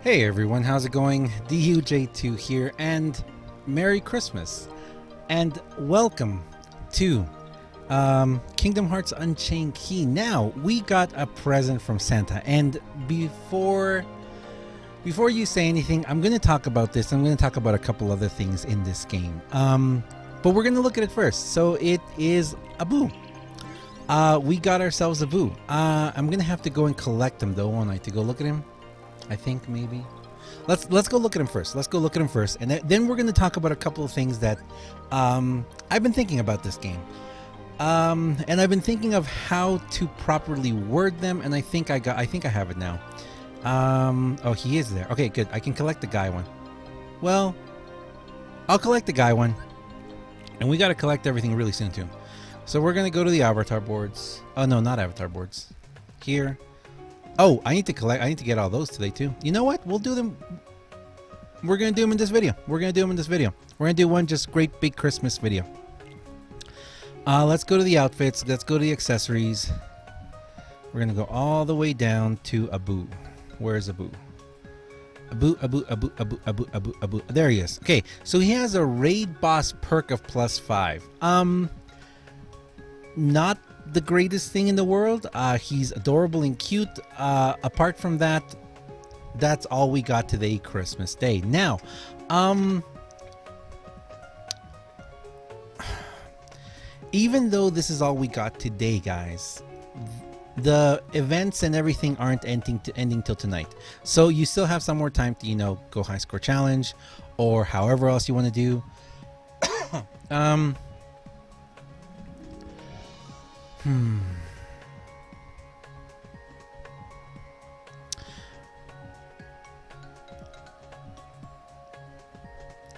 Hey everyone, how's it going? DUJ2 here, and Merry Christmas, and welcome to Kingdom Hearts Unchained Key. Now, we got a present from Santa, and before you say anything, I'm going to talk about this. I'm going to talk about a couple other things in this game, but we're going to look at it first. So it is a Boo. We got ourselves a Boo. I'm going to have to go and collect him, though, won't I, to go look at him? I think maybe. Let's go look at him first. And then we're going to talk about a couple of things that I've been thinking about this game. And I've been thinking of how to properly word them, and I think I have it now. Oh, he is there. Okay, good. I can collect the guy one. Well, I'll collect the guy one, and we got to collect everything really soon too. So we're going to go to the avatar boards. Oh no, not avatar boards. Here. Oh, I need to get all those today too. You know what? We'll do them. We're going to do them in this video. We're going to do one just great big Christmas video. Let's go to the outfits. Let's go to the accessories. We're going to go all the way down to Abu. Where's Abu? Abu. There he is. Okay, so he has a raid boss perk of +5. Not the greatest thing in the world. He's adorable and cute. Apart from that, that's all we got today, Christmas Day. Now, even though this is all we got today, guys, the events and everything aren't ending till tonight. So you still have some more time to, go high score challenge or however else you want to do.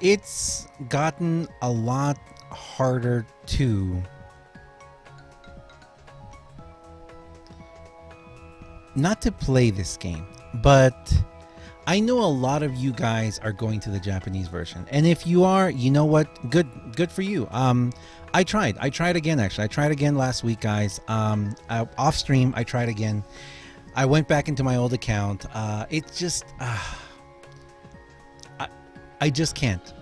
It's gotten a lot harder to not to play this game, but I know a lot of you guys are going to the Japanese version, and if you are, you know what, good for you. I tried again, actually. I tried again last week, guys. Off stream, I tried again. I went back into my old account. It's just I just can't.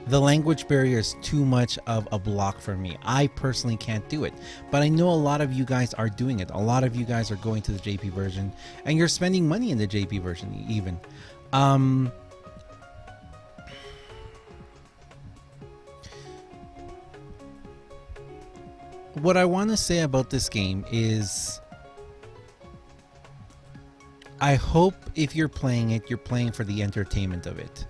The language barrier is too much of a block for me. I personally can't do it, but I know a lot of you guys are doing it. A lot of you guys are going to the JP version, and you're spending money in the JP version even. What I want to say about this game is I hope if you're playing it, you're playing for the entertainment of it.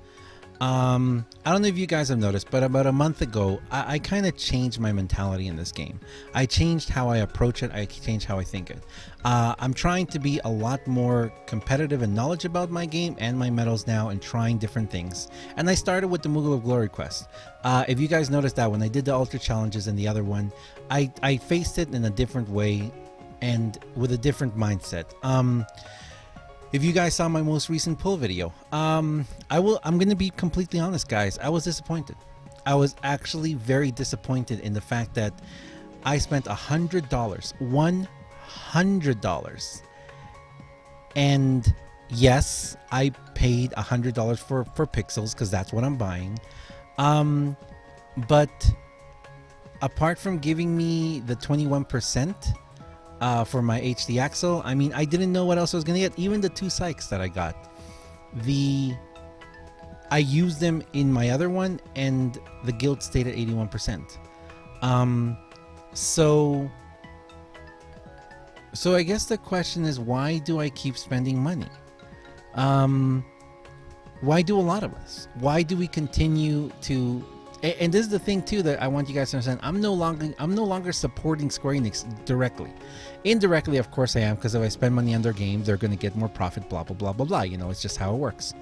I don't know if you guys have noticed, but about a month ago, I kind of changed my mentality in this game. I changed how I approach it. I changed how I think it. I'm trying to be a lot more competitive and knowledgeable about my game and my medals now, and trying different things. And I started with the Moogle of Glory quest. If you guys noticed that when I did the Ultra Challenges and the other one, I faced it in a different way and with a different mindset. If you guys saw my most recent pull video, I'm going to be completely honest, guys. I was disappointed. I was actually very disappointed in the fact that I spent $100, $100. And yes, I paid $100 for pixels because that's what I'm buying. But apart from giving me the 21%, for my HD Axle, I mean, I didn't know what else I was going to get. Even the 2 Sykes that I got, I used them in my other one, and the guild stayed at 81%. So I guess the question is, why do I keep spending money? Why do a lot of us? Why do we continue to? And this is the thing too that I want you guys to understand. I'm no longer supporting Square Enix directly. Indirectly, of course I am, because if I spend money on their games, they're going to get more profit, blah blah blah blah blah. It's just how it works.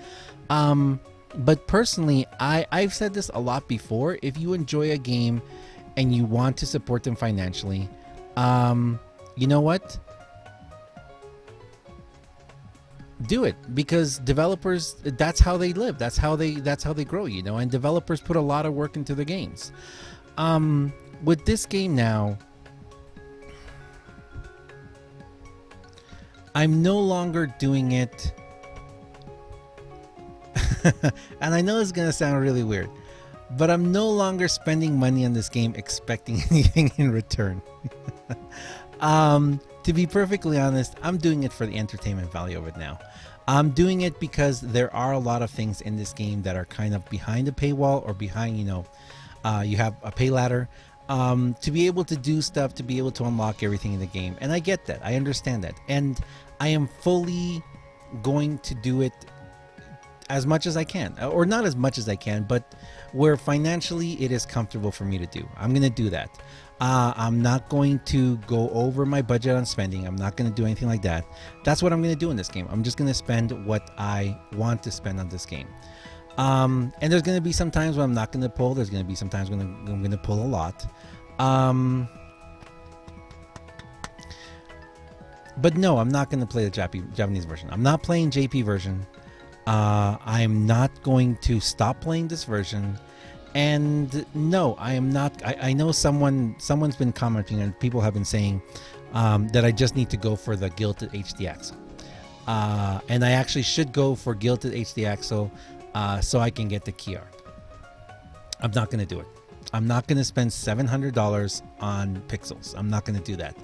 But personally, I've said this a lot before. If you enjoy a game and you want to support them financially, you know what? Do it, because developers, that's how they live, that's how they grow, and developers put a lot of work into the games. With this game now, I'm no longer doing it And I know it's gonna sound really weird, but I'm no longer spending money on this game expecting anything in return. To be perfectly honest, I'm doing it for the entertainment value of it now. I'm doing it because there are a lot of things in this game that are kind of behind a paywall or behind, you have a pay ladder, to be able to do stuff, to be able to unlock everything in the game. And I get that. I understand that. And I am fully going to do it as much as I can, or not as much as I can, but where financially it is comfortable for me to do. I'm going to do that. I'm not going to go over my budget on spending. I'm not going to do anything like that. That's what I'm going to do in this game. I'm just going to spend what I want to spend on this game. And there's going to be some times when I'm not going to pull. There's going to be some times when I'm going to pull a lot. But no, I'm not going to play the Japanese version. I'm not playing JP version. I'm not going to stop playing this version. And no, I am not. I know someone's been commenting and people have been saying that I just need to go for the Gilded HD Axle. And I actually should go for Gilded HD Axle so I can get the key art. I'm not going to do it. I'm not going to spend $700 on pixels. I'm not going to do that.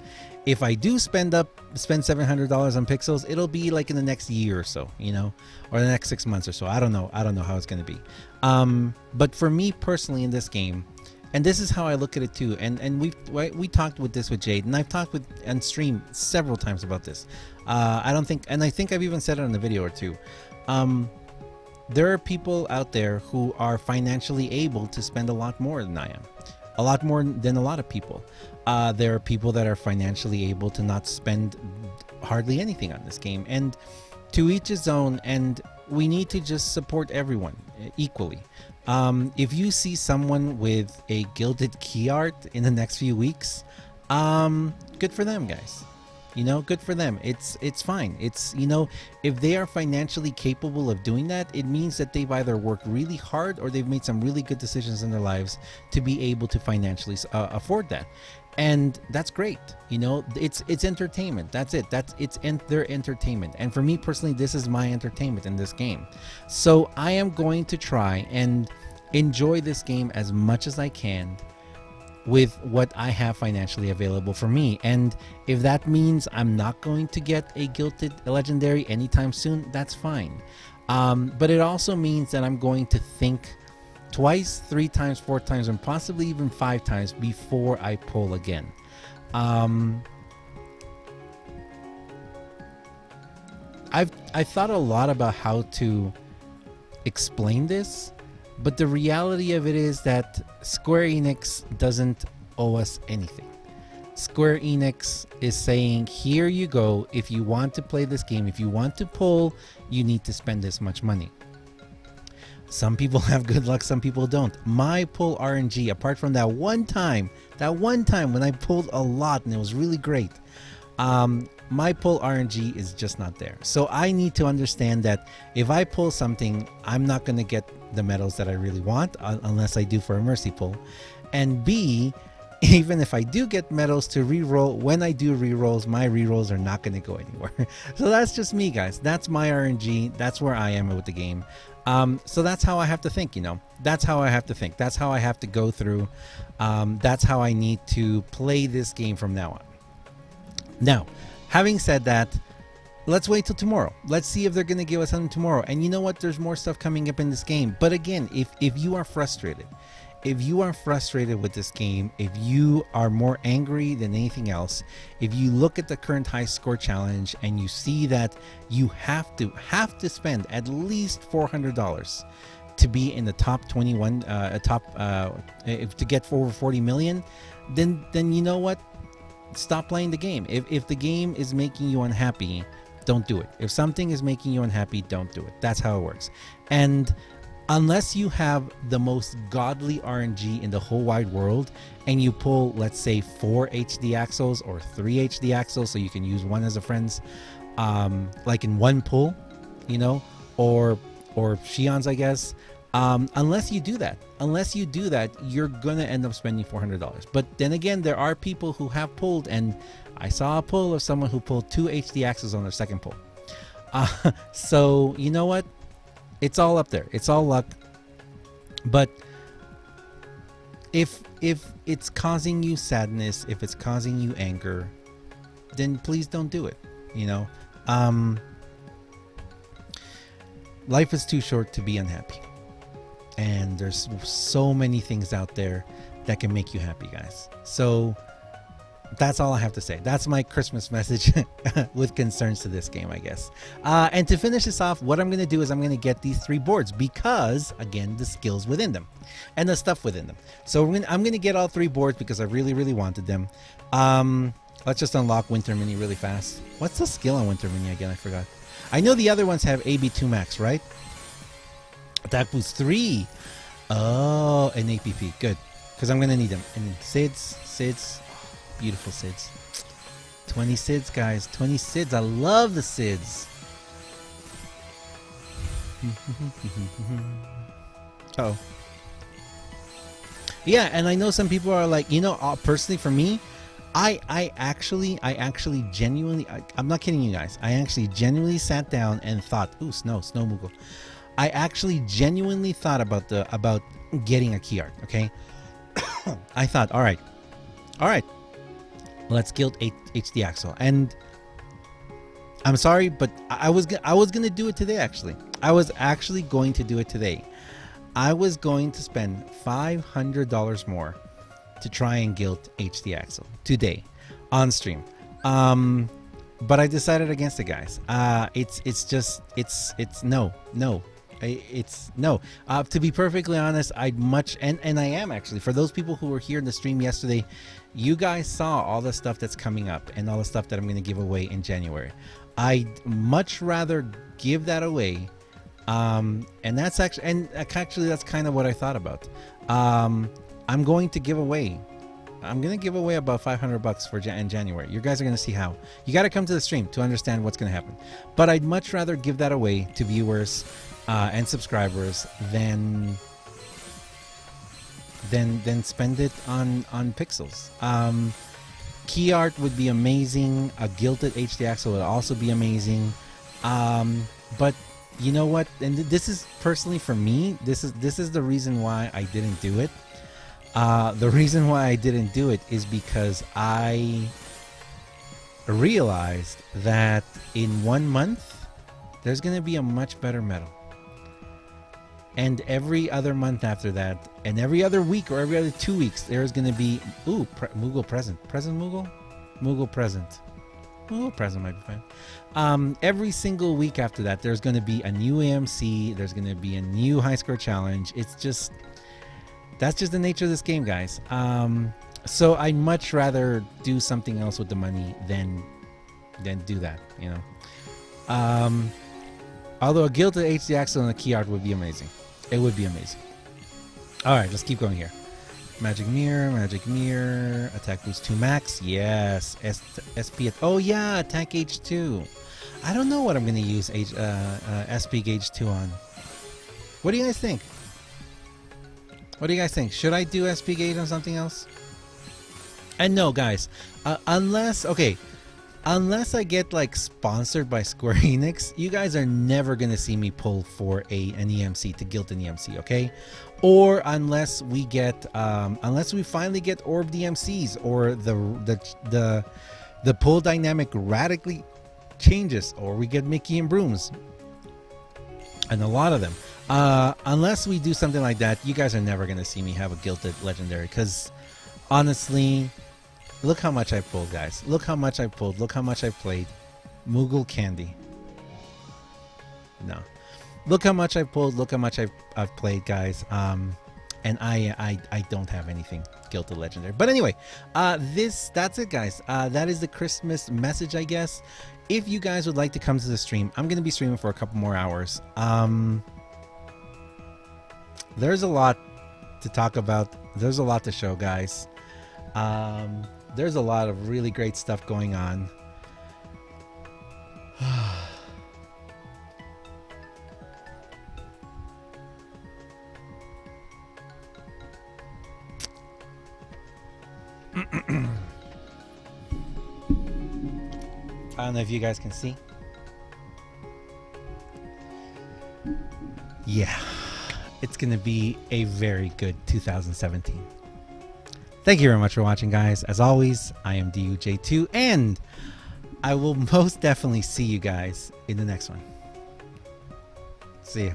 If I do spend $700 on pixels, it'll be like in the next year or so, or the next 6 months or so. I don't know how it's going to be. But for me personally in this game, and this is how I look at it too, and we talked with this with Jade, and I've talked on stream several times about this. I think I've even said it in a video or two. There are people out there who are financially able to spend a lot more than I am. A lot more than a lot of people. There are people that are financially able to not spend hardly anything on this game. And to each his own, and we need to just support everyone equally. If you see someone with a gilded key art in the next few weeks, good for them, guys. Good for them. It's fine. It's, if they are financially capable of doing that, it means that they've either worked really hard or they've made some really good decisions in their lives to be able to financially afford that. And that's great. It's entertainment. That's it. It's their entertainment. And for me personally, this is my entertainment in this game. So I am going to try and enjoy this game as much as I can with what I have financially available for me. And if that means I'm not going to get a Gilded Legendary anytime soon, that's fine. But it also means that I'm going to think twice, 3 times, 4 times, and possibly even 5 times before I pull again. I've thought a lot about how to explain this, but the reality of it is that Square Enix doesn't owe us anything. Square Enix is saying, here you go. If you want to play this game, if you want to pull, you need to spend this much money. Some people have good luck, some people don't. My pull RNG, apart from that one time when I pulled a lot and it was really great, my pull RNG is just not there. So I need to understand that if I pull something, I'm not going to get the medals that I really want unless I do for a mercy pull. And B, even if I do get medals to reroll, when I do rerolls, my rerolls are not going to go anywhere. So that's just me, guys. That's my RNG. That's where I am with the game. So that's how I have to think, That's how I have to think. That's how I have to go through. That's how I need to play this game from now on. Now, having said that, let's wait till tomorrow. Let's see if they're going to give us something tomorrow. And you know what? There's more stuff coming up in this game. But again, if you are frustrated, with this game, if you are more angry than anything else, if you look at the current high score challenge and you see that you have to spend at least $400 to be in the top 21, to get over 40 million, then you know what? Stop playing the game. If the game is making you unhappy, don't do it. If something is making you unhappy, don't do it. That's how it works. And unless you have the most godly RNG in the whole wide world and you pull, let's say, 4 HD Axles or 3 HD Axles so you can use one as a friend's, like in one pull, or Shion's, I guess. Unless you do that, you're gonna end up spending $400. But then again, there are people who have pulled, and I saw a pull of someone who pulled 2 HD Axles on their second pull. So you know what? It's all up there. It's all luck. But if it's causing you sadness, if it's causing you anger, then please don't do it. You know, life is too short to be unhappy, and there's so many things out there that can make you happy, guys. So that's all I have to say. That's my Christmas message with concerns to this game, I guess. And to finish this off, what I'm going to do is I'm going to get these 3 boards because, again, the skills within them and the stuff within them. So I'm going to get all 3 boards because I really, really wanted them. Let's just unlock Winter Mini really fast. What's the skill on Winter Mini again? I forgot. I know the other ones have AB2 max, right? Attack boost 3. Oh, and APP. Good. Because I'm going to need them. And SIDS. Beautiful SIDS. 20 SIDS, guys. 20 SIDS. I love the SIDS. Oh. Yeah, and I know some people are like, you know, personally for me, I actually genuinely, I'm not kidding you guys. I actually genuinely sat down and thought, ooh, snow Moogle. I actually genuinely thought about getting a key art, okay? I thought, all right. Let's guild HD Axel. And I'm sorry, but I was gonna do it today. Actually, I was actually going to do it today. I was going to spend $500 more to try and guild HD Axel today on stream. But I decided against it, guys. It's no. It's no. To be perfectly honest, I'd much and I am actually. For those people who were here in the stream yesterday, you guys saw all the stuff that's coming up and all the stuff that I'm going to give away in January. I'd much rather give that away, and that's actually that's kind of what I thought about. I'm going to give away. I'm going to give away about $500 for in January. You guys are going to see how. You got to come to the stream to understand what's going to happen. But I'd much rather give that away to viewers and subscribers than spend it on pixels. Key art would be amazing. A gilded HD Axel would also be amazing. But you know what? And this is personally for me. This is the reason why I didn't do it. The reason why I didn't do it is because I realized that in 1 month there's going to be a much better medal. And every other month after that, and every other week or every other 2 weeks, there's going to be, Moogle present. Present Moogle? Moogle present. Moogle present might be fine. Every single week after that, there's going to be a new AMC. There's going to be a new high score challenge. That's just the nature of this game, guys. So I'd much rather do something else with the money than do that, you know. Although a gilded HD Axel and a key art would be amazing. It would be amazing. All right, let's keep going here. Magic Mirror, attack boost 2 max. Yes, SP. Oh yeah, attack H2. I don't know what I'm gonna use SP gauge 2 on. What do you guys think? Should I do SP gauge on something else? And no, guys, unless I get like sponsored by Square Enix, you guys are never gonna see me pull for an EMC to guild an EMC, okay? Or unless we finally get Orb DMCs, or the pull dynamic radically changes, or we get Mickey and Brooms, and a lot of them. Unless we do something like that, you guys are never gonna see me have a gilded legendary, because honestly, look how much I pulled, guys. Look how much I pulled. Look how much I played. Moogle Candy. No. Look how much I pulled. Look how much I've played, guys. And I don't have anything gilded legendary. But anyway, that's it, guys. That is the Christmas message, I guess. If you guys would like to come to the stream, I'm going to be streaming for a couple more hours. There's a lot to talk about. There's a lot to show, guys. There's a lot of really great stuff going on. I don't know if you guys can see. Yeah, it's going to be a very good 2017. Thank you very much for watching, guys. As always, I am DUJ2, and I will most definitely see you guys in the next one. See ya.